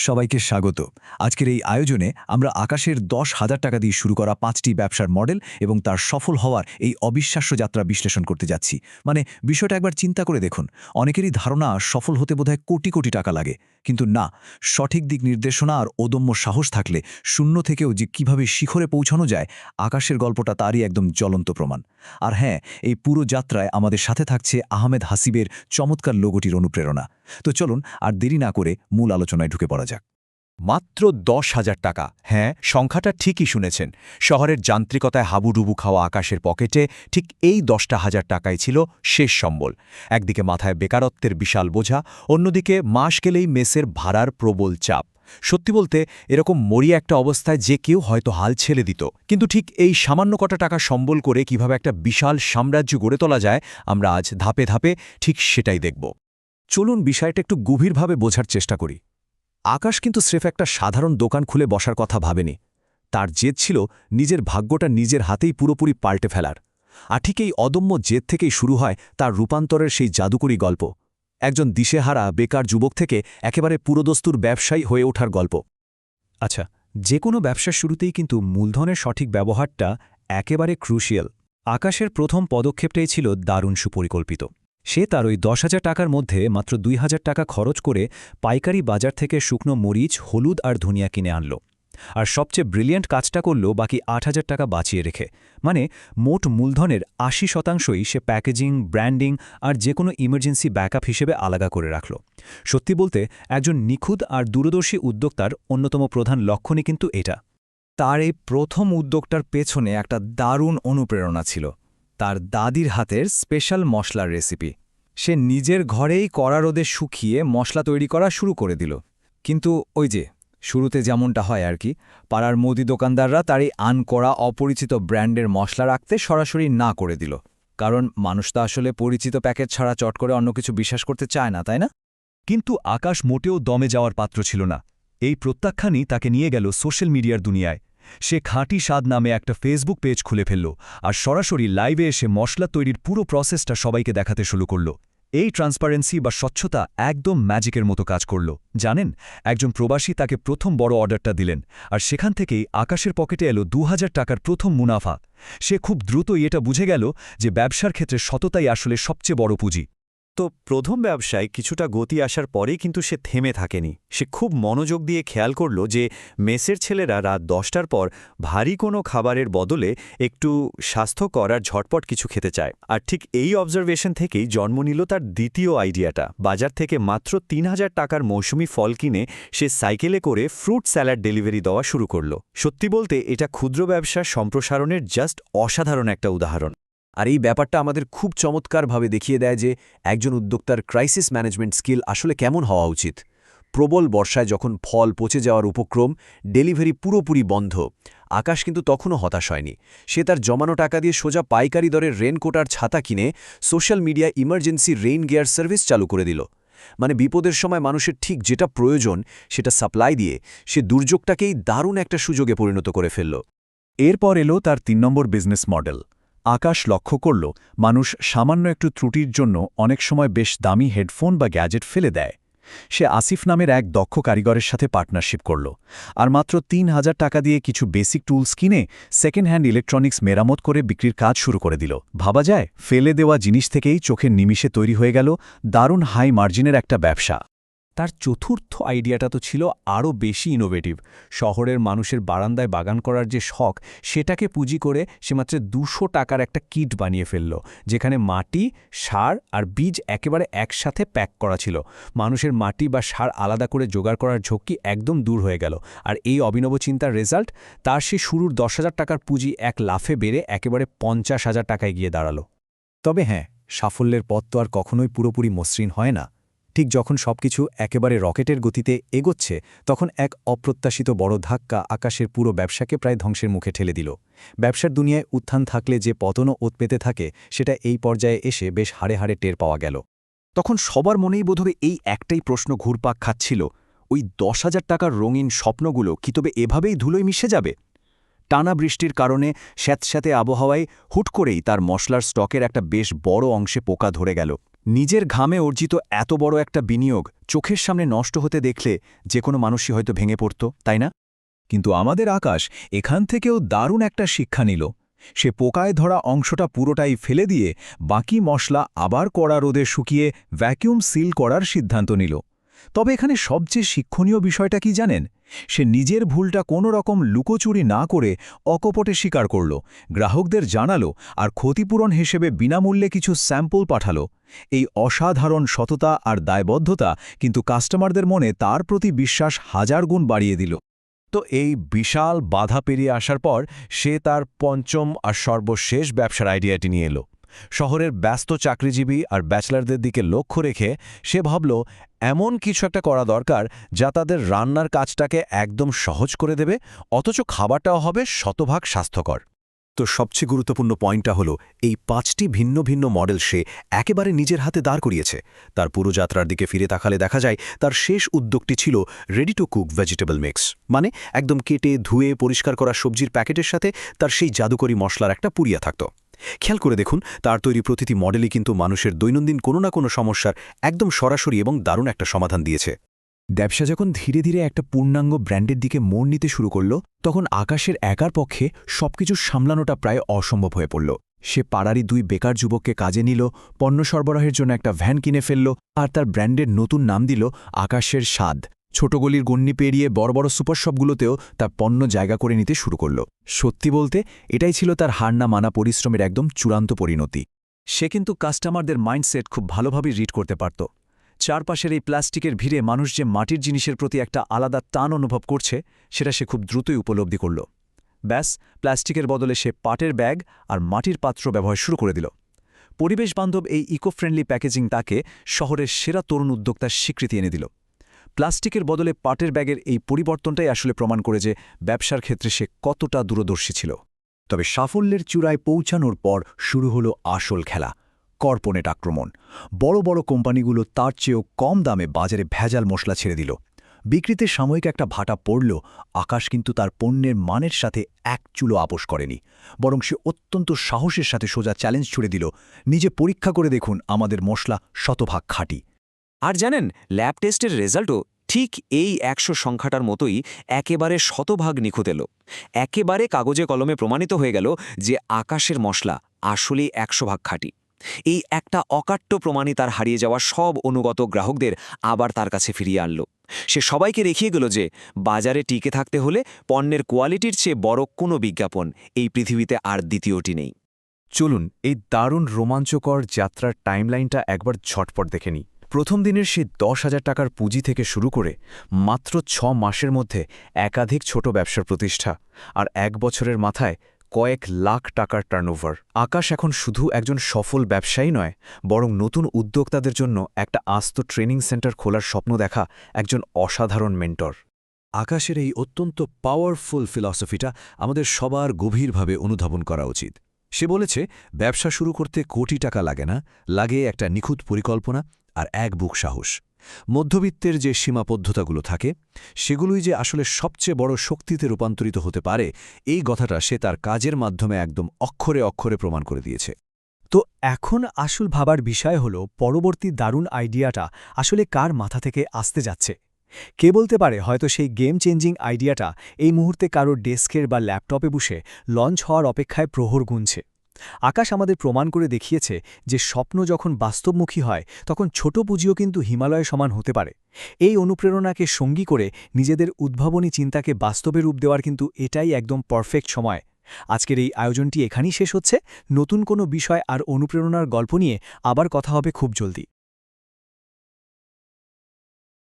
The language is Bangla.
সবাইকে স্বাগত। আজকের এই আয়োজনে আমরা আকাশের 10,000 টাকা দিয়ে শুরু করা 5টি ব্যবসার মডেল এবং তার সফল হওয়ার এই অবিশ্বাস্য যাত্রা বিশ্লেষণ করতে যাচ্ছি। বিষয়টা একবার চিন্তা করে দেখুন, অনেকেরই ধারণা সফল হতে বোধহয় কোটি কোটি টাকা লাগে, কিন্তু না, সঠিক দিক নির্দেশনা আর অদম্য সাহস থাকলে শূন্য থেকেও যে কিভাবে শিখরে পৌঁছানো যায়, আকাশের গল্পটা তারই একদম জ্বলন্ত প্রমাণ। আর হ্যাঁ, এই পুরো যাত্রায় আমাদের সাথে থাকছে আহমেদ হাসিবের চমৎকার লোগোটির অনুপ্রেরণা। তো চলুন আর দেরি না করে মূল আলোচনায় ঢুকে পড়া যাক। মাত্র 10,000 টাকা। হ্যাঁ, সংখ্যাটা ঠিকই শুনেছেন। শহরের যান্ত্রিকতায় হাবুডুবু খাওয়া আকাশের পকেটে ঠিক এই 10,000 টাকাই ছিল শেষ সম্বল। একদিকে মাথায় বেকারত্বের বিশাল বোঝা, অন্যদিকে মাস গেলেই মেসের ভাড়ার প্রবল চাপ। সত্যি বলতে এরকম মরিয়া একটা অবস্থায় যে কেউ হয়তো হাল ছেড়ে দিত, কিন্তু ঠিক এই সামান্য কটা টাকা সম্বল করে কিভাবে একটা বিশাল সাম্রাজ্য গড়ে তোলা যায়, আমরা আজ ধাপে ধাপে ঠিক সেটাই দেখব। চলুন বিষয়টা একটু গভীরভাবে বোঝার চেষ্টা করি। আকাশ কিন্তু স্রেফ একটা সাধারণ দোকান খুলে বসার কথা ভাবেনি। তার জেদ ছিল নিজের ভাগ্যটা নিজের হাতেই পুরোপুরি পাল্টে ফেলার। আর ঠিক এই অদম্য জেদ থেকেই শুরু হয় তার রূপান্তরের সেই জাদুকরী গল্প, একজন দিশেহারা বেকার যুবক থেকে একেবারে পুরোদস্তুর ব্যবসায়ী হয়ে ওঠার গল্প। আচ্ছা, যে কোনো ব্যবসার শুরুতেই কিন্তু মূলধনের সঠিক ব্যবহারটা একেবারে ক্রুশিয়াল। আকাশের প্রথম পদক্ষেপটাই ছিল দারুণ সুপরিকল্পিত। সে তার ওই 10,000 টাকার মধ্যে মাত্র 2,000 টাকা খরচ করে পাইকারি বাজার থেকে শুকনো মরিচ, হলুদ আর ধনিয়া কিনে আনল। আর সবচেয়ে ব্রিলিয়ান্ট কাজটা করল বাকি 8,000 টাকা বাঁচিয়ে রেখে। মোট মূলধনের 80%ই সে প্যাকেজিং, ব্র্যান্ডিং আর যে কোনো ইমার্জেন্সি ব্যাকআপ হিসেবে আলাদা করে রাখল। সত্যি বলতে একজন নিখুঁত আর দূরদর্শী উদ্যোক্তার অন্যতম প্রধান লক্ষণই কিন্তু এটা। তার এই প্রথম উদ্যোগটার পেছনে একটা দারুণ অনুপ্রেরণা ছিল, তার দাদির হাতের স্পেশাল মশলার রেসিপি। সে নিজের ঘরেই কড়া রোদে শুকিয়ে মশলা তৈরি করা শুরু করে দিল। কিন্তু ওই যে শুরুতে যেমনটা হয় আর কি, পাড়ার মুদি দোকানদাররা তার এই আনকরা অপরিচিত ব্র্যান্ডের মশলা রাখতে সরাসরি না করে দিল। কারণ মানুষ তো আসলে পরিচিত প্যাকেট ছাড়া চট করে অন্য কিছু বিশ্বাস করতে চায় না, তাই না? কিন্তু আকাশ মোটেও দমে যাওয়ার পাত্র ছিল না। এই প্রত্যাখ্যানই তাকে নিয়ে গেল সোশ্যাল মিডিয়ার দুনিয়ায়। সে খাঁটি স্বাদ নামে একটা ফেসবুক পেজ খুলে ফেলল আর সরাসরি লাইভে এসে মশলা তৈরির পুরো প্রসেসটা সবাইকে দেখাতে শুরু করল। এই ট্রান্সপারেন্সি বা স্বচ্ছতা একদম ম্যাজিকের মতো কাজ করল। জানেন, একজন প্রবাসী তাকে প্রথম বড় অর্ডারটা দিলেন, আর সেখান থেকেই আকাশের পকেটে এলো 2,000 টাকার প্রথম মুনাফা। সে খুব দ্রুতই এটা বুঝে গেল যে ব্যবসার ক্ষেত্রে সততাই আসলে সবচেয়ে বড় পুঁজি। তো প্রথম ব্যবসায় কিছুটা গতি আসার পরেই কিন্তু সে থেমে থাকেনি। সে খুব মনোযোগ দিয়ে খেয়াল করল যে মেসের ছেলেরা রাত 10টার পর ভারী কোনো খাবারের বদলে একটু স্বাস্থ্যকর আর ঝটপট কিছু খেতে চায়। আর ঠিক এই অবজারভেশন থেকেই জন্ম নিল তার দ্বিতীয় আইডিয়াটা। বাজার থেকে মাত্র 3,000 টাকার মৌসুমি ফল কিনে সে সাইকেলে করে ফ্রুট স্যালাড ডেলিভারি দেওয়া শুরু করল। সত্যি বলতে এটা ক্ষুদ্র ব্যবসার সম্প্রসারণের জাস্ট অসাধারণ একটা উদাহরণ। আর এই ব্যাপারটা আমাদের খুব চমৎকারভাবে দেখিয়ে দেয় যে একজন উদ্যোক্তার ক্রাইসিস ম্যানেজমেন্ট স্কিল আসলে কেমন হওয়া উচিত। প্রবল বর্ষায় যখন ফল পচে যাওয়ার উপক্রম, ডেলিভারি পুরোপুরি বন্ধ, আকাশ কিন্তু তখনও হতাশ হয়নি। সে তার জমানো টাকা দিয়ে সোজা পাইকারি দরের রেনকোট আর ছাতা কিনে social media emergency rain gear service চালু করে দিল। বিপদের সময় মানুষের ঠিক যেটা প্রয়োজন সেটা সাপ্লাই দিয়ে সে দুর্যোগটাকেই দারুণ একটা সুযোগে পরিণত করে ফেলল। এরপর এলো তার 3 নম্বর বিজনেস মডেল। আকাশ লক্ষ্য করল মানুষ সামান্য একটু ত্রুটির জন্য অনেক সময় বেশ দামি হেডফোন বা গ্যাজেট ফেলে দেয়। সে আসিফ নামের এক দক্ষ কারিগরের সাথে পার্টনারশিপ করল, আর মাত্র 3,000 টাকা দিয়ে কিছু বেসিক টুলস কিনে সেকেন্ড হ্যান্ড ইলেকট্রনিক্স মেরামত করে বিক্রির কাজ শুরু করে দিল। ভাবা যায়, ফেলে দেওয়া জিনিস থেকেই চোখের নিমিষে তৈরি হয়ে গেল দারুণ হাই মার্জিনের একটা ব্যবসা। তার চতুর্থ আইডিয়াটা তো ছিল আরও বেশি ইনোভেটিভ। শহরের মানুষের বারান্দায় বাগান করার যে শখ, সেটাকে পুঁজি করে সে মাত্র 200 টাকার একটা কিট বানিয়ে ফেলল, যেখানে মাটি, সার আর বীজ একেবারে একসাথে প্যাক করা ছিল। মানুষের মাটি বা সার আলাদা করে জোগাড় করার ঝক্কি একদম দূর হয়ে গেল। আর এই অভিনব চিন্তার রেজাল্ট, তার সে শুরুর 10,000 টাকার পুঁজি এক লাফে বেড়ে একেবারে 50,000 টাকায় গিয়ে দাঁড়ালো। তবে হ্যাঁ, সাফল্যের পথ তো আর কখনোই পুরোপুরি মসৃণ হয় না। ঠিক যখন সবকিছু একেবারে রকেটের গতিতে এগোচ্ছে, তখন এক অপ্রত্যাশিত বড় ধাক্কা আকাশের পুরো ব্যবসাকে প্রায় ধ্বংসের মুখে ঠেলে দিল। ব্যবসার দুনিয়ায় উত্থান থাকলে যে পতনও ওত পেতে থাকে, সেটা এই পর্যায়ে এসে বেশ হাড়ে হাড়ে টের পাওয়া গেল। তখন সবার মনেই বোধহয় এই একটাই প্রশ্ন ঘুরপাক খাচ্ছিল, ওই 10,000 টাকার রঙিন স্বপ্নগুলো কি তবে এভাবেই ধুলোয় মিশে যাবে? টানা বৃষ্টির কারণে স্যাঁতস্যাঁতে আবহাওয়ায় হুট করেই তার মশলার স্টকের একটা বেশ বড় অংশে পোকা ধরে গেল। নিজের ঘামে অর্জিত এত বড় একটা বিনিয়োগ চোখের সামনে নষ্ট হতে দেখলে যে কোনো মানুষই হয়তো ভেঙে পড়ত, তাই না? কিন্তু আমাদের আকাশ এখান থেকেও দারুণ একটা শিক্ষা নিল। সে পোকায় ধরা অংশটা পুরোটাই ফেলে দিয়ে বাকি মশলা আবার কড়া রোদে শুকিয়ে ভ্যাকিউম সিল করার সিদ্ধান্ত নিল। তবে এখানে সবচেয়ে শিক্ষণীয় বিষয়টা কি জানেন? সে নিজের ভুলটা কোনো রকম লুকোচুরি না করে অকপটে স্বীকার করল, গ্রাহকদের জানালো আর ক্ষতিপূরণ হিসেবে বিনামূল্যে কিছু স্যাম্পল পাঠালো। এই অসাধারণ সততা আর দায়বদ্ধতা কিন্তু কাস্টমারদের মনে তার প্রতি বিশ্বাস 1000 গুণ বাড়িয়ে দিল। তো এই বিশাল বাধা পেরিয়ে আসার পর সে তার পঞ্চম আর সর্বশেষ ব্যবসার আইডিয়াটি নিয়ে এলো। শহরের ব্যস্ত চাকরিজীবী আর ব্যাচলারদের দিকে লক্ষ্য রেখে সে ভাবল এমন কিছু একটা করা দরকার যা তাদের রান্নার কাজটাকে একদম সহজ করে দেবে, অথচ খাবারটাও হবে শতভাগ স্বাস্থ্যকর। তো সবচেয়ে গুরুত্বপূর্ণ পয়েন্টটা হলো এই 5টি ভিন্ন ভিন্ন মডেল সে একেবারে নিজের হাতে দাঁড় করিয়েছে। তার পুরো যাত্রার দিকে ফিরে তাকালে দেখা যায় তার শেষ উদ্যোগটি ছিল ready to cook vegetable mix, মানে একদম কেটে ধুয়ে পরিষ্কার করা সবজির প্যাকেটের সাথে তার সেই জাদুকরি মশলার একটা পুড়িয়া থাকত। খেয়াল করে দেখুন, তার তৈরি প্রতিটি মডেলই কিন্তু মানুষের দৈনন্দিন কোনো না কোনো সমস্যার একদম সরাসরি এবং দারুণ একটা সমাধান দিয়েছে। ব্যবসা যখন ধীরে ধীরে একটা পূর্ণাঙ্গ ব্র্যান্ডের দিকে মোড় নিতে শুরু করল, তখন আকাশের একার পক্ষে সবকিছু সামলানোটা প্রায় অসম্ভব হয়ে পড়ল। সে পাড়ারই 2 বেকার যুবককে কাজে নিল, পণ্য সরবরাহের জন্য একটা ভ্যান কিনে ফেলল, আর তার ব্র্যান্ডের নতুন নাম দিল আকাশের স্বাদ। ছোট গলির গণ্ডি পেরিয়ে বড় বড় সুপারশপগুলোতেও তার পণ্য জায়গা করে নিতে শুরু করল। সত্যি বলতে এটাই ছিল তার হার না মানা পরিশ্রমের একদম চূড়ান্ত পরিণতি। সে কিন্তু কাস্টমারদের মাইন্ডসেট খুব ভালোভাবে রিড করতে পারত। চারপাশের এই প্লাস্টিকের ভিড়ে মানুষ যে মাটির জিনিসের প্রতি একটা আলাদা টান অনুভব করছে, সেটা সে খুব দ্রুতই উপলব্ধি করল। ব্যাস, প্লাস্টিকের বদলে সে পাটের ব্যাগ আর মাটির পাত্র ব্যবহার শুরু করে দিল। পরিবেশবান্ধব এই ইকো ফ্রেন্ডলি প্যাকেজিং তাকে শহরের সেরা তরুণ উদ্যোক্তার স্বীকৃতি এনে দিল। প্লাস্টিকের বদলে পাটের ব্যাগের এই পরিবর্তনটাই আসলে প্রমাণ করে যে ব্যবসার ক্ষেত্রে সে কতটা দূরদর্শী ছিল। তবে সাফল্যের চূড়ায় পৌঁছানোর পর শুরু হলো আসল খেলা, কর্পোরেট আক্রমণ। বড় বড় কোম্পানিগুলো তার চেয়েও কম দামে বাজারে ভেজাল মশলা ছেড়ে দিল। বিক্রিতে সাময়িক একটা ভাটা পড়ল, আকাশ কিন্তু তার পণ্যের মানের সাথে এক চুলো আপোষ করেনি, বরং সে অত্যন্ত সাহসের সাথে সোজা চ্যালেঞ্জ ছুড়ে দিল, নিজে পরীক্ষা করে দেখুন আমাদের মশলা শতভাগ খাঁটি। আর জানেন, ল্যাব টেস্টের রেজাল্টও ঠিক এই 100 সংখ্যাটার মতোই একেবারে শতভাগ নিখুঁত এলো। একেবারে কাগজে কলমে প্রমাণিত হয়ে গেল যে আকাশের মশলা আসলেই 100 ভাগ খাঁটি। এই একটা অকাট্য প্রমাণই তার হারিয়ে যাওয়া সব অনুগত গ্রাহকদের আবার তার কাছে ফিরিয়ে আনল। সে সবাইকে দেখিয়ে গেল যে বাজারে টিকে থাকতে হলে পণ্যের কোয়ালিটির চেয়ে বড় কোনো বিজ্ঞাপন এই পৃথিবীতে আর দ্বিতীয়টি নেই। চলুন এই দারুণ রোমাঞ্চকর যাত্রার টাইমলাইনটা একবার ঝটপট দেখে নিই। প্রথম দিনের সেই 10,000 টাকার পুঁজি থেকে শুরু করে মাত্র 6 মাসের মধ্যে একাধিক ছোট ব্যবসার প্রতিষ্ঠা, আর 1 বছরের মাথায় কয়েক লাখ টাকার টার্নওভার। আকাশ এখন শুধু একজন সফল ব্যবসায়ী নয়, বরং নতুন উদ্যোক্তাদের জন্য একটা আস্ত ট্রেনিং সেন্টার খোলার স্বপ্ন দেখা একজন অসাধারণ মেন্টর। আকাশের এই অত্যন্ত পাওয়ারফুল ফিলসফিটা আমাদের সবার গভীরভাবে অনুধাবন করা উচিত। সে বলেছে, ব্যবসা শুরু করতে কোটি টাকা লাগে না, লাগে একটা নিখুঁত পরিকল্পনা আর এক বুক সাহস। মধ্যবিত্তের যে সীমাবদ্ধতাগুলো থাকে সেগুলোই যে আসলে সবচেয়ে বড় শক্তিতে রূপান্তরিত হতে পারে, এই কথাটা সে তার কাজের মাধ্যমে একদম অক্ষরে অক্ষরে প্রমাণ করে দিয়েছে। তো এখন আসল ভাবার বিষয় হল পরবর্তী দারুণ আইডিয়াটা আসলে কার মাথা থেকে আসতে যাচ্ছে। কে বলতে পারে হয়তো সেই গেম চেঞ্জিং আইডিয়াটা এই মুহূর্তে কারো ডেস্কের বা ল্যাপটপে বসে লঞ্চ হওয়ার অপেক্ষায় প্রহর গুনছে। আকাশ আমাদের প্রমাণ করে দেখিয়েছে যে স্বপ্ন যখন বাস্তবমুখী হয় তখন ছোট পুঁজিও কিন্তু হিমালয় সমান হতে পারে। এই অনুপ্রেরণাকে সঙ্গী করে নিজেদের উদ্ভাবনী চিন্তাকে বাস্তবে রূপ দেওয়ার কিন্তু এটাই একদম পারফেক্ট সময়। আজকের এই আয়োজনটি এখানেই শেষ হচ্ছে। নতুন কোনো বিষয় আর অনুপ্রেরণার গল্প নিয়ে আবার কথা হবে খুব জলদি।